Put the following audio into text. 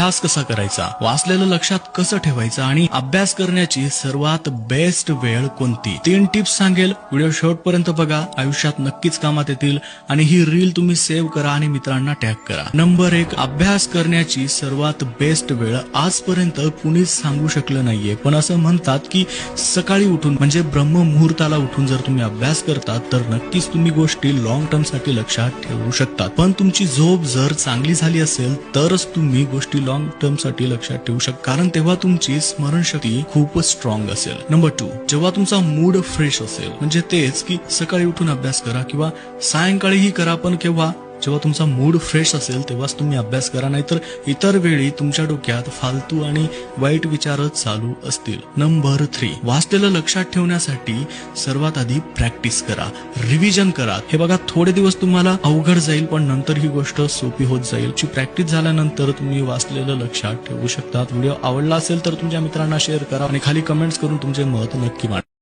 अभ्यास कसा करायचा, वाचलेलं लक्षात कसं ठेवायचं आणि अभ्यास करण्याची सर्वात बेस्ट वेळ कोणती, 3 टिप्स सांगेल. व्हिडिओ शेवटपर्यंत बघा, आयुष्यात नक्कीच कामात येतील. आणि ही रील तुम्ही सेव्ह करा आणि मित्रांना टॅग करा. नंबर 1, अभ्यास करण्याची सर्वात बेस्ट वेळ आजपर्यंत कुणीच सांगू शकलं नाहीये, पण असं म्हणतात की सकाळी उठून म्हणजे ब्रह्म मुहूर्ताला उठून जर तुम्ही अभ्यास करतात तर नक्कीच तुम्ही गोष्टी लॉंग टर्म साठी लक्षात ठेवू शकतात. पण तुमची झोप जर चांगली झाली असेल तरच तुम्ही गोष्टी लॉंग टर्म साठी लक्षात ठेवू शकता, कारण तेव्हा तुमची स्मरणशक्ती खूपच स्ट्रॉंग असेल. नंबर 2, जेव्हा तुमचा मूड फ्रेश असेल, म्हणजे तेच की सकाळी उठून अभ्यास करा किंवा सायंकाळीही करा, पण केव्हा, जेव्हा तुमचा मूड फ्रेश असेल तेव्हाच तुम्ही अभ्यास करा, नाहीतर इतर वेळी तुमच्या डोक्यात फालतू आणि वाईट विचारच चालू असतील. नंबर 3, वाचलेलं लक्षात ठेवण्यासाठी सर्वात आधी प्रॅक्टिस करा, रिव्हिजन करा. हे बघा, थोडे दिवस तुम्हाला अवघड जाईल पण नंतर ही गोष्ट सोपी होत जाईल. ची प्रॅक्टिस झाल्यानंतर तुम्ही वाचलेलं लक्षात ठेवू शकतात. व्हिडिओ आवडला असेल तर तुमच्या मित्रांना शेअर करा आणि खाली कमेंट्स करून तुमचे मत नक्की मांडा.